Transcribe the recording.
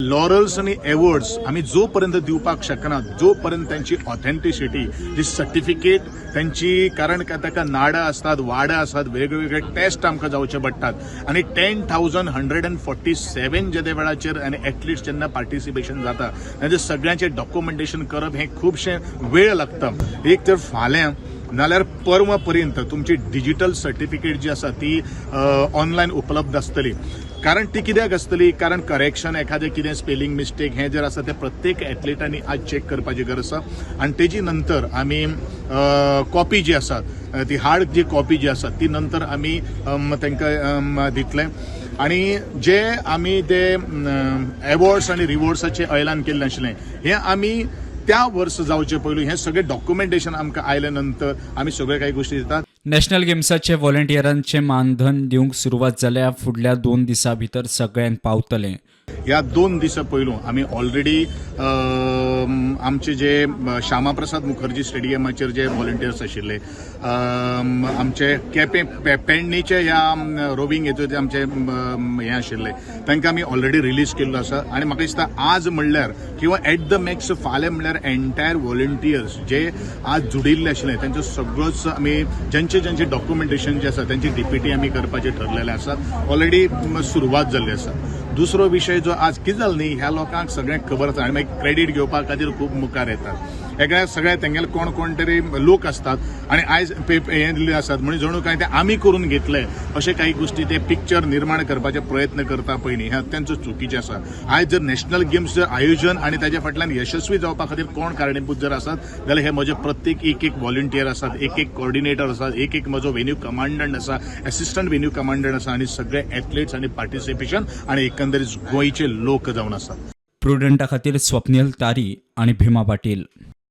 Laurels आणि awards आम्ही जोपर्यंत दिवपाक शकना, जोपर्यंत त्यांची ऑथेंटिसिटी, जी सर्टिफिकेट त्यांची, कारण ताका नाडां असतात, वाडा असतात, वेगवेगळे टेस्ट आमकां जावचे पडटात आणि 10,147 जे वेळाचेर आनी एथलीट्स जेन्ना पार्टिसिपेशन जाता तांचे सगळ्यांचे डॉक्युमेंटेशन करप हें खुबशें वेळ लागता. एक तर फाल्यां नाल्यार परवा पर्यंत तुमची डिजिटल सर्टिफिकेट जी आसा ती ऑनलायन उपलब्ध आसतली. कारण ती कित्याक आसतली, कारण करेक्शन, एखादें कितें स्पेलिंग मिस्टेक हें जर आसा तें प्रत्येक एथलीटांनी आज चेक करपाची गरज आसा आनी तेजी नंतर आमी कॉपी जी आसा ती हार्ड जी कॉपी जी आसा ती नंतर आमी तांकां दितले. आणि जे आमी ते एवॉर्ड्स आणि रिवॉर्ड्साचें ऐलान केल्लें आशिल्लें हें आमी त्या वर्स जावचे पयलीं हें सगळें डॉक्युमेंटेशन आमकां आयल्या नंतर आमी सगळे काही गोष्टी दितात. नॅशनल गेम्साचे व्हॉलंटियरांचे मानधन दिवंक सुरवात जाल्या फुडल्या 2 दिसां भितर सगळ्यांक पावतलें. ह्या 2 दिसां पयलू आमी ऑलरेडी आमचे जे श्यामाप्रसाद मुखर्जी स्टेडियमाचेर जे व्हॉलंटियर्स आशिल्ले, आमचे केपें पेडणेचे ह्या रोविंग हेतून आमचे हें आशिल्ले तांकां आमी ऑलरेडी रिलीज केल्लो आसा. आनी म्हाका दिसता आज म्हणल्यार किंवा एट द मॅक्स फाल्यां म्हणल्यार एंटायर व्हॉलंटियर्स जे आज जुडिल्ले आशिल्ले तांचो सगळोच आमी ज्यांचे डॉक्युमेंटेशन जे आसा त्यांची डीपीटी आमी करपाचें ठरलेलें आसा. ऑलरेडी सुरवात जाल्ली आसा. दुसरो विशय जो आज कितें जालो न्ही, ह्या लोकांक सगळ्यांक खबर आसा आनी मागीर क्रेडीट घेवपा खातीर खूब मुखार येतात. एका सगळ्या तेंगेले कोण तरी लोक असतात आणि आयज हें दिल्ले आसात म्हणून जणू काय ते आमी करून घेतले अशें काही गोष्टी ते पिक्चर निर्माण करपाचे प्रयत्न करता पयलीं हें अत्यंत चुकीचें आसा. आयज जर नॅशनल गेम्स जर आयोजन आनी ताच्या फाटल्यान यशस्वी जावपा खातीर कोण कारणीभूत जर आसात जाल्यार हे म्हजे प्रत्येक एक व्हॉलंटियर आसात, एक कोऑर्डिनेटर आसात, एक म्हजो वेन्यू कमांडंट आसा, असिस्टंट वेन्यू कमांडंट आसा आनी सगळे एथलीट्स आनी पार्टिसिपेशन आनी एकंदरीत गोंयचे लोक जावन आसात. प्रुडंटा खातीर स्वप्नील तारी आणि भीमा पाटील.